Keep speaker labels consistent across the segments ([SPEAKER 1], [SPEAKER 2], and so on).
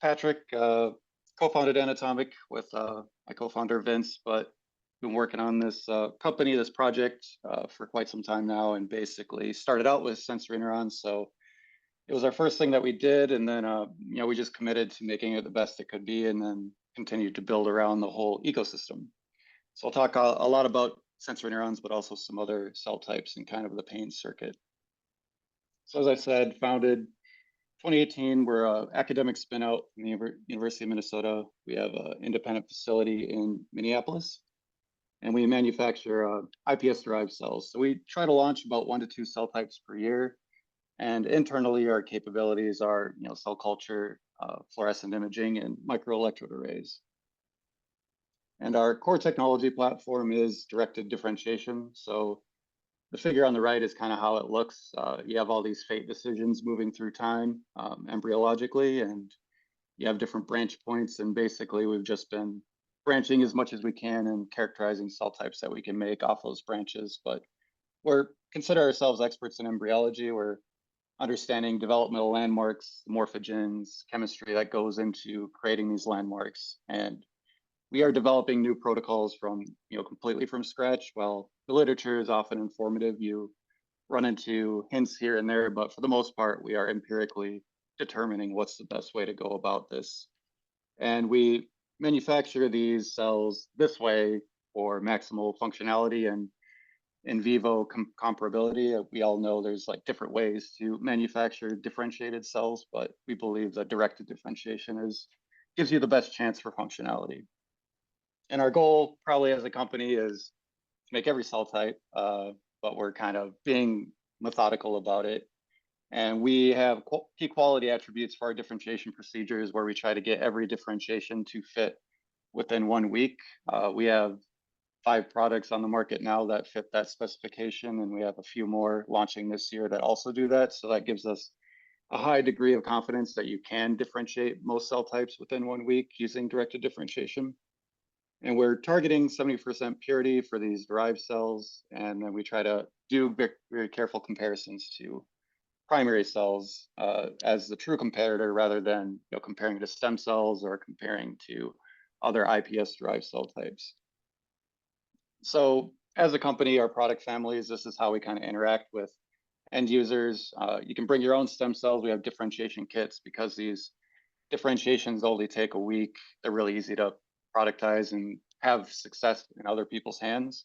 [SPEAKER 1] Patrick, co-founded 𝗕𝗏𝗓𝗏 with my co-founder Vince, but been working on this company, this project for quite some time now, and basically started out with sensory neurons. So it was our first thing that we did, and then we just committed to making it the best it could be, and then continued to build around the whole ecosystem. So I'll talk a lot about sensory neurons, but also some other cell types and kind of the pain circuit. So as I said, founded 2018, we're an academic spin out from the University of Minnesota. We have an independent facility in Minneapolis, and we manufacture iPS-derived cells. So we try to launch about 1 to 2 cell types per year. And internally, our capabilities are cell culture, fluorescent imaging, and microelectrode arrays. And our core technology platform is directed differentiation. So the figure on the right is kind of how it looks. You have all these fate decisions moving through time embryologically, and you have different branch points. And basically, we've just been branching as much as we can and characterizing cell types that we can make off those branches. But we're consider ourselves experts in embryology. We're understanding developmental landmarks, morphogens, chemistry that goes into creating these landmarks. And we are developing new protocols from, completely from scratch. While the literature is often informative, you run into hints here and there, but for the most part, we are empirically determining what's the best way to go about this. And we manufacture these cells this way for maximal functionality and in vivo comparability. We all know there's like different ways to manufacture differentiated cells, but we believe that directed differentiation gives you the best chance for functionality. And our goal probably as a company is to make every cell type, but we're kind of being methodical about it. And we have key quality attributes for our differentiation procedures where we try to get every differentiation to fit within 1 week. We have 5 products on the market now that fit that specification, and we have a few more launching this year that also do that. So that gives us a high degree of confidence that you can differentiate most cell types within 1 week using directed differentiation. And we're targeting 70% purity for these derived cells. And then we try to do very careful comparisons to primary cells as the true comparator rather than comparing to stem cells or comparing to other iPS-derived cell types. So as a company, our product families, this is how we kind of interact with end users. You can bring your own stem cells. We have differentiation kits because these differentiations only take a week. They're really easy to productize and have success in other people's hands.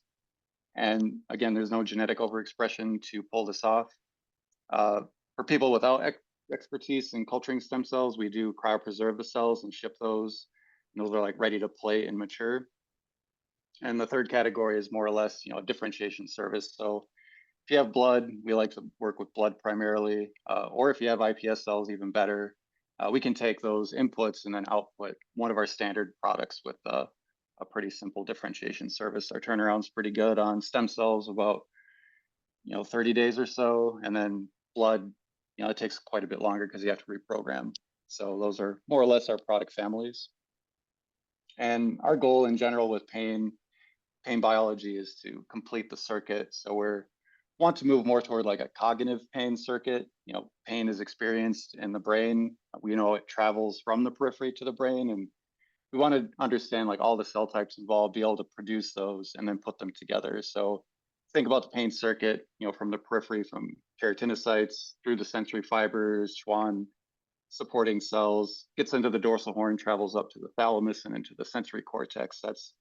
[SPEAKER 1] And again, there's no genetic overexpression to pull this off. For people without expertise in culturing stem cells, we do cryopreserve the cells and ship those. And those are like ready to plate and mature. And the third category is more or less, differentiation service. So if you have blood, we like to work with blood primarily, or if you have iPS cells, even better. We can take those inputs and then output one of our standard products with a pretty simple differentiation service. Our turnaround's pretty good on stem cells, about 30 days or so, and then blood, it takes quite a bit longer because you have to reprogram. So those are more or less our product families. And our goal in general with pain biology is to complete the circuit. So we want to move more toward like a cognitive pain circuit. Pain is experienced in the brain. We know it travels from the periphery to the brain, and we want to understand like all the cell types involved, be able to produce those and then put them together. So think about the pain circuit, from the periphery, from keratinocytes through the sensory fibers, Schwann supporting cells, gets into the dorsal horn, travels up to the thalamus and into the sensory cortex. That's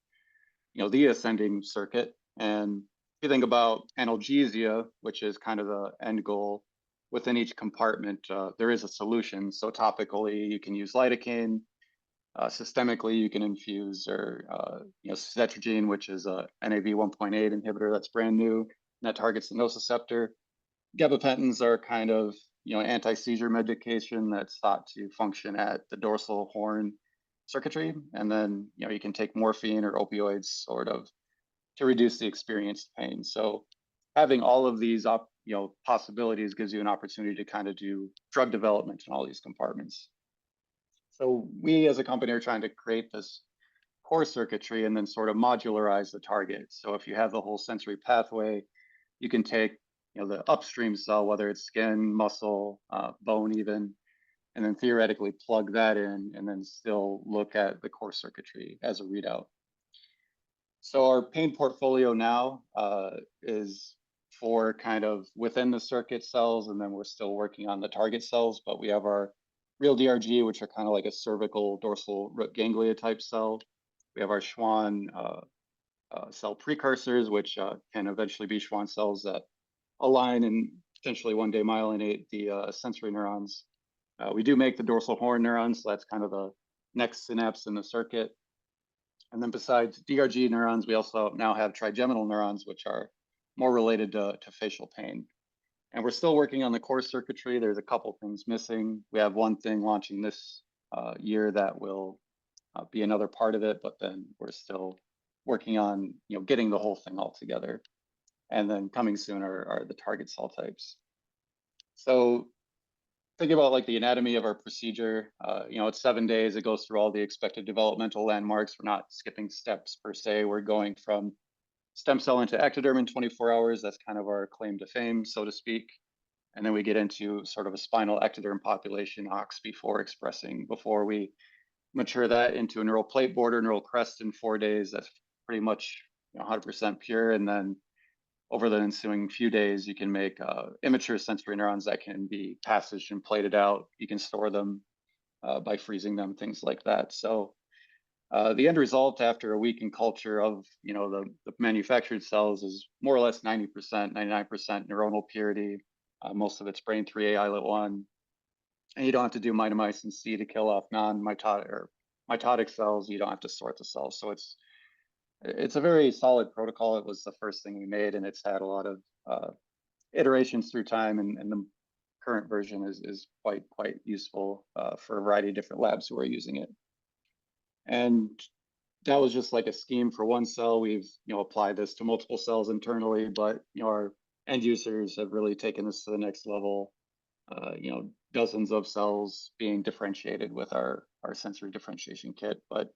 [SPEAKER 1] the ascending circuit. And if you think about analgesia, which is kind of the end goal, within each compartment, there is a solution. So topically, you can use lidocaine. Systemically, you can infuse suzetrigine, which is a NaV1.8 inhibitor that's brand new, and that targets the nociceptor. Gabapentins are kind of anti-seizure medication that's thought to function at the dorsal horn circuitry, and then you can take morphine or opioids sort of to reduce the experienced pain. So having all of these possibilities gives you an opportunity to kind of do drug development in all these compartments. So we as a company are trying to create this core circuitry and then sort of modularize the target. So if you have the whole sensory pathway, you can take the upstream cell, whether it's skin, muscle, bone even, and then theoretically plug that in, and then still look at the core circuitry as a readout. So our pain portfolio now is for kind of within the circuit cells, and then we're still working on the target cells, but we have our real DRG, which are kind of like a cervical dorsal root ganglia type cell. We have our Schwann cell precursors, which can eventually be Schwann cells that align and potentially one day myelinate the sensory neurons. We do make the dorsal horn neurons, so that's kind of the next synapse in the circuit. And then besides DRG neurons, we also now have trigeminal neurons, which are more related to facial pain. And we're still working on the core circuitry. There's a couple things missing. We have one thing launching this year that will be another part of it, but then we're still working on getting the whole thing all together. And then coming soon are the target cell types. So think about like the anatomy of our procedure. It's 7 days. It goes through all the expected developmental landmarks. We're not skipping steps per se. We're going from stem cell into ectoderm in 24 hours. That's kind of our claim to fame, so to speak. And then we get into sort of a spinal ectoderm population, OXB4 expressing, before we mature that into a neural plate border, neural crest in 4 days. That's pretty much 100% pure. And then over the ensuing few days, you can make immature sensory neurons that can be passaged and plated out. You can store them by freezing them, things like that. So the end result after a week in culture of the manufactured cells is more or less 90%, 99% neuronal purity. Most of it's brain 3A islet 1. And you don't have to do mitomycin C to kill off non-mitotic or mitotic cells. You don't have to sort the cells. So it's a very solid protocol. It was the first thing we made, and it's had a lot of iterations through time, and the current version is quite useful for a variety of different labs who are using it. And that was just like a scheme for one cell. We've applied this to multiple cells internally, but our end users have really taken this to the next level. Dozens of cells being differentiated with our sensory differentiation kit, but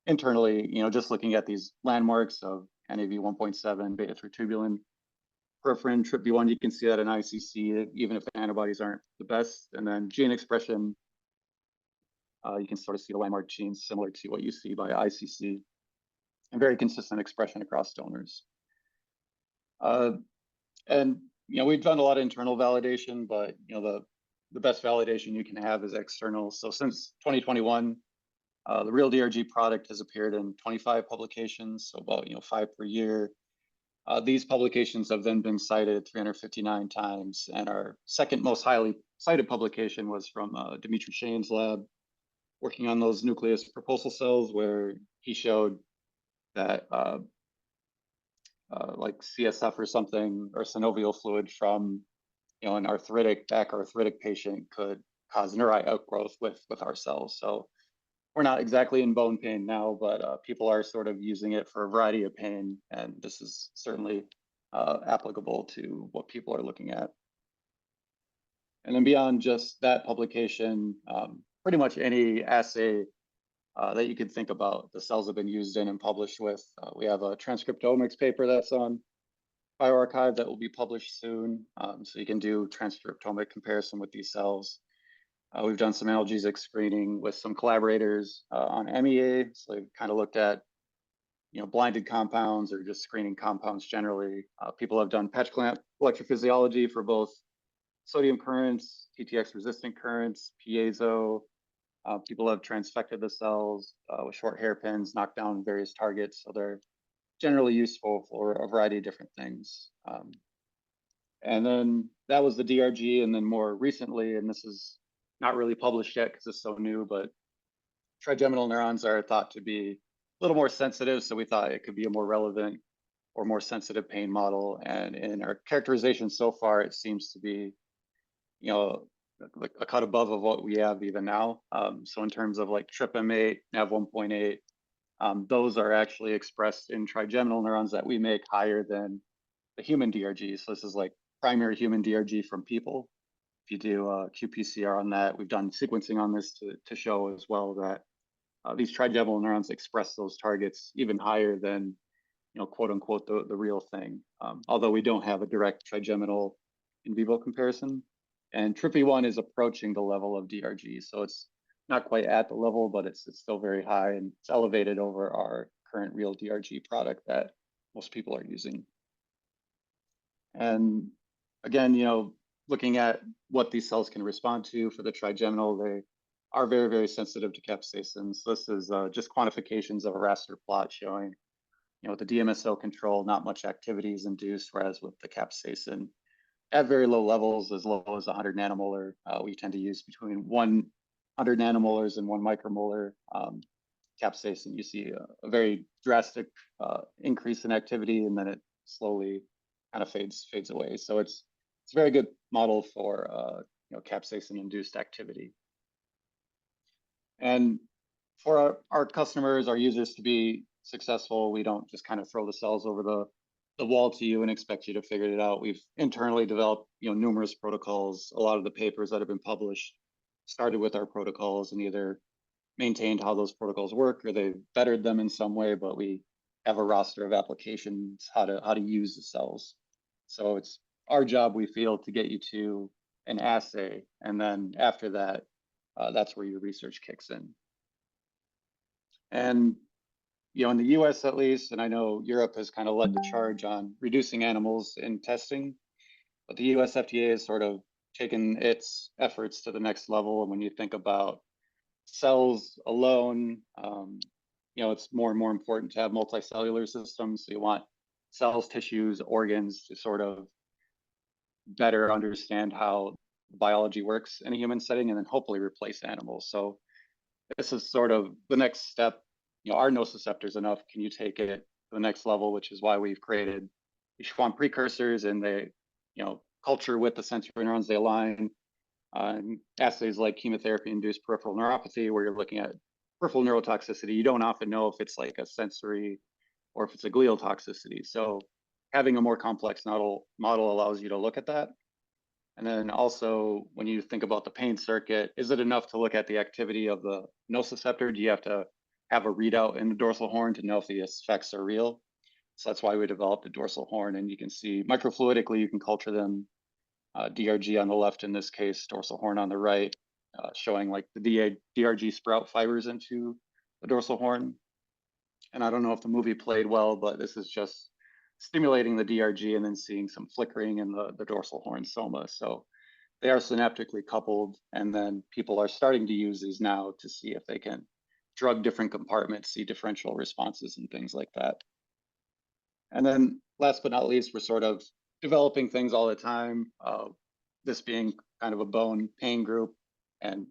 [SPEAKER 1] internally, just looking at these landmarks of NAV1.7, beta-3 tubulin, peripherin, TRPV1, you can see that in 𝗕cie, even if the antibodies aren't the best. And then gene expression, you can sort of see the landmark genes similar to what you see by 𝗕cie, and very consistent expression across donors. And we've done a lot of internal validation, but the best validation you can have is external. So since 2021, the real DRG product has appeared in 25 publications, so about 5 per year. These publications have then been cited 359 times, and our second most highly cited publication was from 𝗕tože Shane's lab, working on those nucleus proposal cells, where he showed that like CSF or something, or synovial fluid from an back arthritic patient could cause neuri outgrowth with our cells. So we're not exactly in bone pain now, but people are sort of using it for a variety of pain, and this is certainly applicable to what people are looking at. And then beyond just that publication, pretty much any assay that you could think about, the cells have been used in and published with. We have a transcriptomics paper that's on bioRxiv that will be published soon, so you can do transcriptomic comparison with these cells. We've done some analgesic screening with some collaborators on MEA, so they've kind of looked at blinded compounds or just screening compounds generally. People have done patch clamp electrophysiology for both sodium currents, TTX resistant currents, piezo. People have transfected the cells with short hairpins, knocked down various targets, so they're generally useful for a variety of different things. And then that was the DRG, and then more recently, and this is not really published yet because it's so new, but trigeminal neurons are thought to be a little more sensitive, so we thought it could be a more relevant or more sensitive pain model. And in our characterization so far, it seems to be, a cut above of what we have even now. So in terms of like TRPM8, NAV1.8, those are actually expressed in trigeminal neurons that we make higher than the human DRG. So this is like primary human DRG from people. If you do qPCR on that, we've done sequencing on this to show as well that these trigeminal neurons express those targets even higher than, quote unquote, the real thing. Although we don't have a direct trigeminal in vivo comparison. And 𝗕𝗕1 is approaching the level of DRG. So it's not quite at the level, but it's still very high, and it's elevated over our current real DRG product that most people are using. And again, looking at what these cells can respond to for the trigeminal, they are very, very sensitive to capsaicin. So this is just quantifications of a raster plot showing, with the DMSO control, not much activity is induced, whereas with the capsaicin, at very low levels, as low as 100 nanomolar, we tend to use between 100 nanomolars and 1 micromolar capsaicin. You see a very drastic increase in activity, and then it slowly kind of fades away. So it's a very good model for capsaicin-induced activity. And for our customers, our users to be successful, we don't just kind of throw the cells over the wall to you and expect you to figure it out. We've internally developed numerous protocols. A lot of the papers that have been published started with our protocols and either maintained how those protocols work or they bettered them in some way, but we have a roster of applications how to use the cells. So it's our job, we feel, to get you to an assay, and then after that, that's where your research kicks in. And in the US at least, and I know Europe has kind of led the charge on reducing animals in testing, but the US FDA has sort of taken its efforts to the next level. And when you think about cells alone, it's more and more important to have multicellular systems. So you want cells, tissues, organs to sort of better understand how biology works in a human setting, and then hopefully replace animals. So this is sort of the next step. Are nociceptors enough? Can you take it to the next level? Which is why we've created 𝗕𝗕1 precursors, and they, culture with the sensory neurons, they align. Assays like chemotherapy-induced peripheral neuropathy, where you're looking at peripheral neurotoxicity, you don't often know if it's like a sensory or if it's a glial toxicity. So having a more complex model allows you to look at that. And then also, when you think about the pain circuit, is it enough to look at the activity of the nociceptor? Do you have to have a readout in the dorsal horn to know if the effects are real? So that's why we developed the dorsal horn. And you can see microfluidically, you can culture them, DRG on the left in this case, dorsal horn on the right, showing like the DRG sprout fibers into the dorsal horn. And I don't know if the movie played well, but this is just stimulating the DRG and then seeing some flickering in the dorsal horn soma. So they are synaptically coupled, and then people are starting to use these now to see if they can drug different compartments, see differential responses and things like that. And then last but not least, we're sort of developing things all the time, this being kind of a bone pain group, and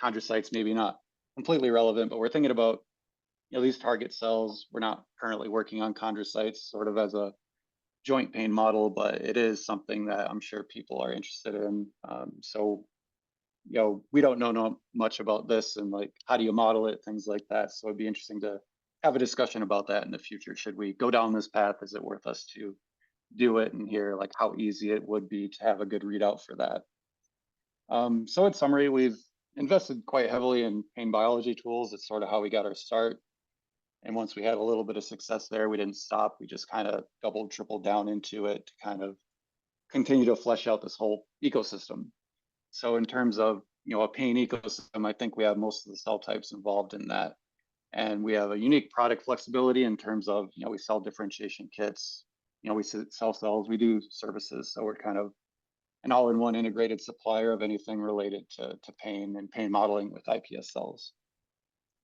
[SPEAKER 1] chondrocytes maybe not completely relevant, but we're thinking about these target cells. We're not currently working on chondrocytes sort of as a joint pain model, but it is something that I'm sure people are interested in. So we don't know much about this, and like, how do you model it, things like that. So it'd be interesting to have a discussion about that in the future. Should we go down this path? Is it worth us to do it, and hear like how easy it would be to have a good readout for that? So in summary, we've invested quite heavily in pain biology tools. It's sort of how we got our start. And once we had a little bit of success there, we didn't stop. We just kind of doubled, tripled down into it to kind of continue to flesh out this whole ecosystem. So in terms of, a pain ecosystem, I think we have most of the cell types involved in that. And we have a unique product flexibility in terms of, we sell differentiation kits, we sell cells, we do services. So we're kind of an all-in-one integrated supplier of anything related to pain and pain modeling with iPS cells.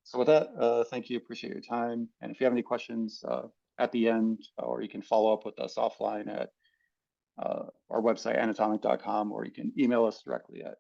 [SPEAKER 1] So with that, thank you, appreciate your time. And if you have any questions at the end, or you can follow up with us offline at our website, anatomic.com, or you can email us directly at